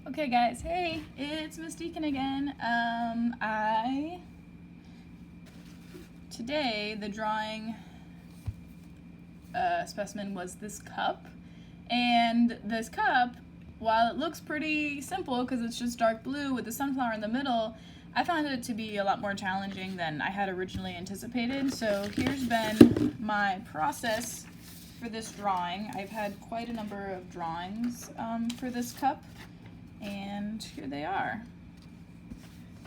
Okay guys, hey, it's Miss Deacon again. Today the drawing specimen was this cup, and this cup, while it looks pretty simple because it's just dark blue with the sunflower in the middle, I found it to be a lot more challenging than I had originally anticipated. So here's been my process for this drawing. I've had quite a number of drawings for this cup, and here they are.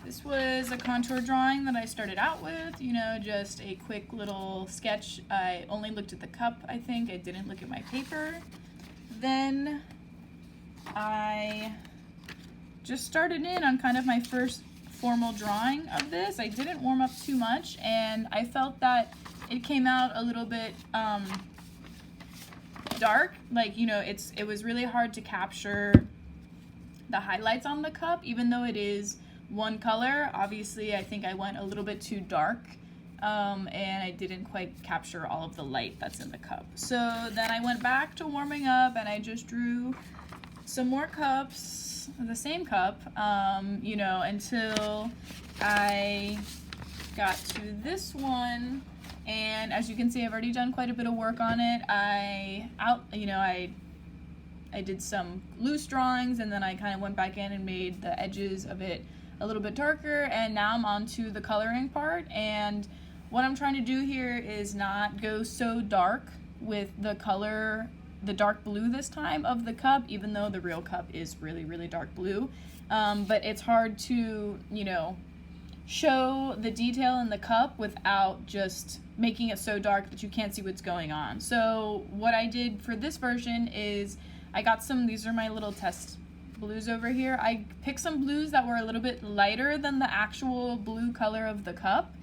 This was a contour drawing that I started out with, just a quick little sketch. I only looked at the cup, I think. I didn't look at my paper. Then I just started in on kind of my first formal drawing of this. I didn't warm up too much, and I felt that it came out a little bit dark. It was really hard to capture the highlights on the cup, even though it is one color. Obviously, I think I went a little bit too dark, and I didn't quite capture all of the light that's in the cup. So then I went back to warming up, and I just drew some more cups, the same cup, until I got to this one. And as you can see, I've already done quite a bit of work on it. I did some loose drawings, and then I kind of went back in and made the edges of it a little bit darker, and now I'm on to the coloring part. And what I'm trying to do here is not go so dark with the color, the dark blue this time of the cup, even though the real cup is really, really dark blue. But it's hard to, show the detail in the cup without just making it so dark that you can't see what's going on. So what I did for this version is I got these are my little test blues over here. I picked some blues that were a little bit lighter than the actual blue color of the cup.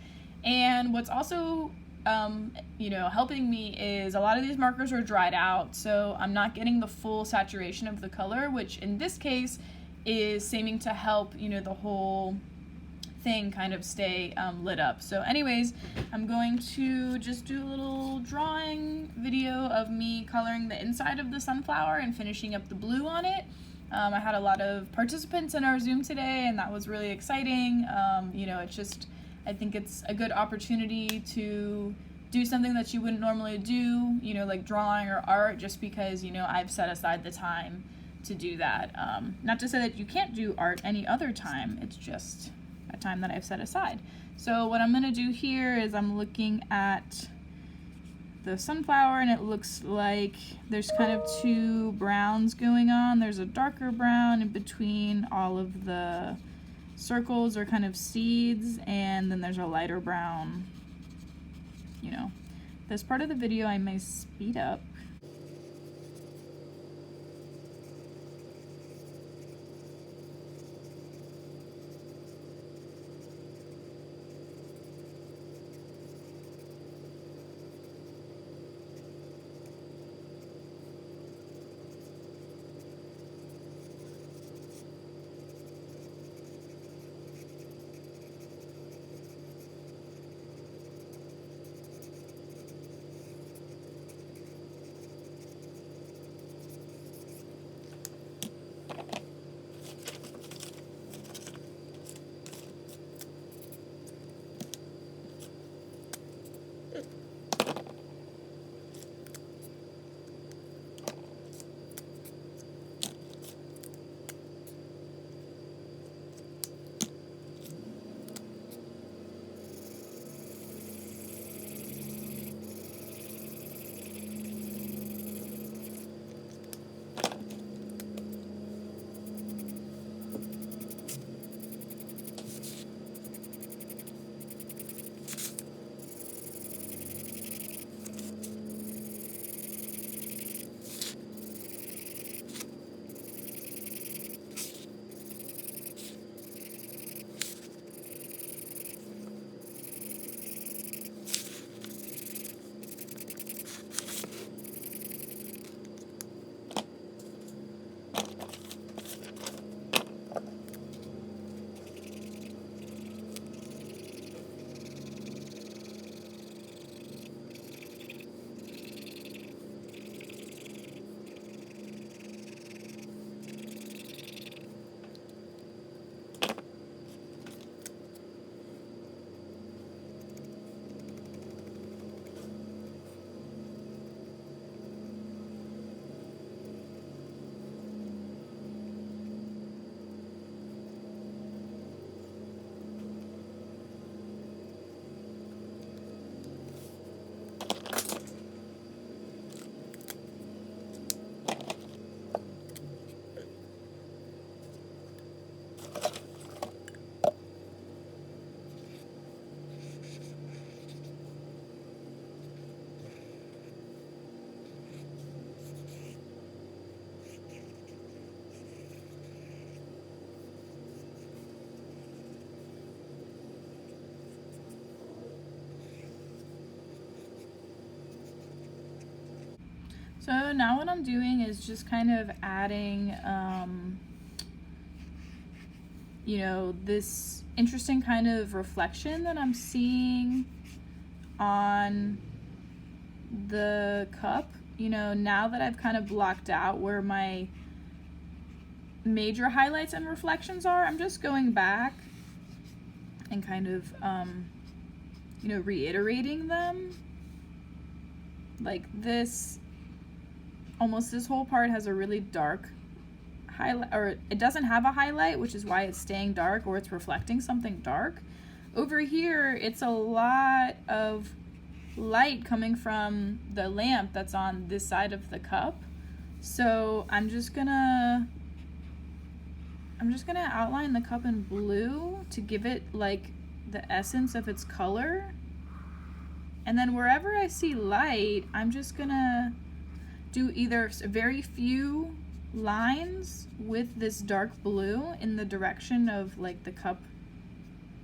And what's also, helping me is a lot of these markers are dried out, so I'm not getting the full saturation of the color, which in this case is seeming to help, the whole thing kind of stay lit up. So anyways, I'm going to just do a little drawing video of me coloring the inside of the sunflower and finishing up the blue on it. I had a lot of participants in our Zoom today, and that was really exciting. I think it's a good opportunity to do something that you wouldn't normally do, like drawing or art, just because, I've set aside the time to do that. Not to say that you can't do art any other time, it's just a time that I've set aside. So what I'm gonna do here is I'm looking at the sunflower, and it looks like there's kind of two browns going on. There's a darker brown in between all of the circles or kind of seeds, and then there's a lighter brown. This part of the video I may speed up. So now what I'm doing is just kind of adding, you know, this interesting kind of reflection that I'm seeing on the cup. You know, now that I've kind of blocked out where my major highlights and reflections are, I'm just going back and kind of, you know, reiterating them. Like this, almost this whole part has a really dark highlight, or it doesn't have a highlight, which is why it's staying dark, or it's reflecting something dark. Over here, it's a lot of light coming from the lamp that's on this side of the cup. So I'm just gonna outline the cup in blue to give it like the essence of its color. And then wherever I see light, I'm just gonna do either very few lines with this dark blue in the direction of like the cup,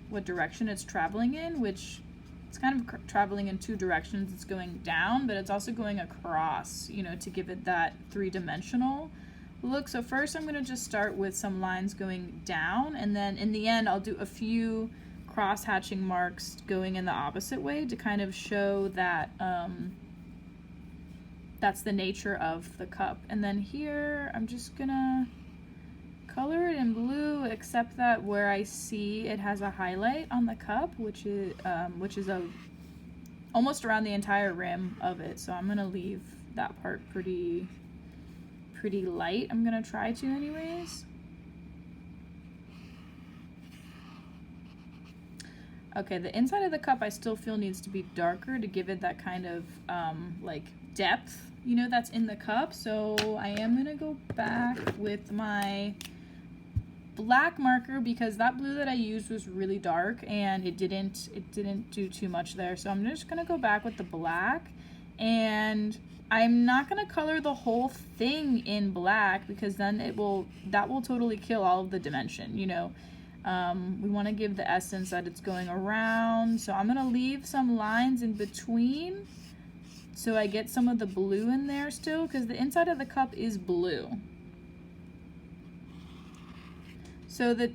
what direction it's traveling in, which it's kind of traveling in two directions. It's going down, but it's also going across, you know, to give it that three-dimensional look. So first I'm gonna just start with some lines going down, and then in the end I'll do a few cross-hatching marks going in the opposite way to kind of show that that's the nature of the cup. And then here I'm just gonna color it in blue, except that where I see it has a highlight on the cup, which is almost around the entire rim of it. So I'm gonna leave that part pretty light. I'm gonna try to anyways. Okay, the inside of the cup I still feel needs to be darker to give it that kind of like depth, you know, that's in the cup. So I am gonna go back with my black marker because that blue that I used was really dark and it didn't do too much there. So I'm just gonna go back with the black, and I'm not gonna color the whole thing in black because then that will totally kill all of the dimension, you know. We want to give the essence that it's going around. So I'm gonna leave some lines in between so I get some of the blue in there still, because the inside of the cup is blue. So that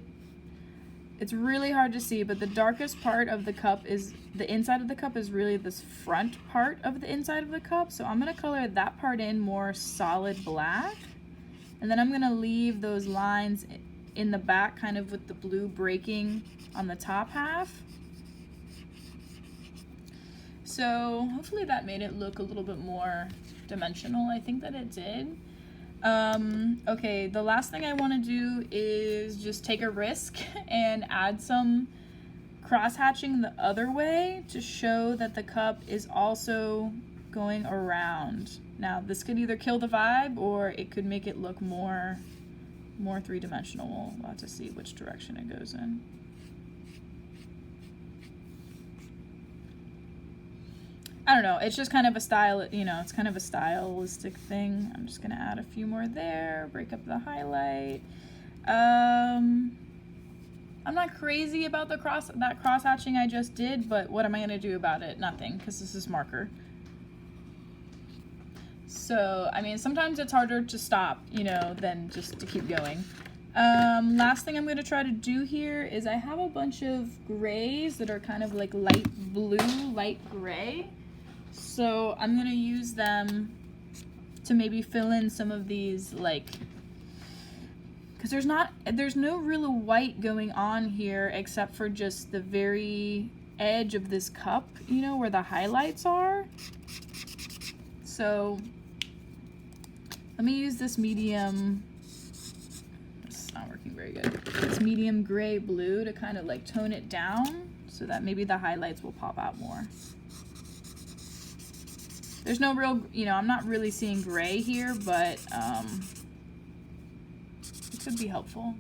it's really hard to see, but the darkest part of the cup is the inside of the cup is really this front part of the inside of the cup. So I'm gonna color that part in more solid black, and then I'm gonna leave those lines in the back kind of with the blue breaking on the top half. So hopefully that made it look a little bit more dimensional. I think that it did. Okay, the last thing I want to do is just take a risk and add some cross-hatching the other way to show that the cup is also going around. Now this could either kill the vibe or it could make it look more three-dimensional. We'll have to see which direction it goes in. I don't know, it's just kind of a style, you know, it's kind of a stylistic thing. I'm just gonna add a few more there, break up the highlight. I'm not crazy about that cross-hatching I just did, but what am I gonna do about it? Nothing, because this is marker. So, I mean, sometimes it's harder to stop, you know, than just to keep going. Last thing I'm going to try to do here is I have a bunch of grays that are kind of like light blue, light gray. So I'm going to use them to maybe fill in some of these, like, because there's no real white going on here except for just the very edge of this cup, you know, where the highlights are. So let me use this medium, it's not working very good, this medium gray blue to kind of like tone it down so that maybe the highlights will pop out more. There's no real, you know, I'm not really seeing gray here, but it could be helpful.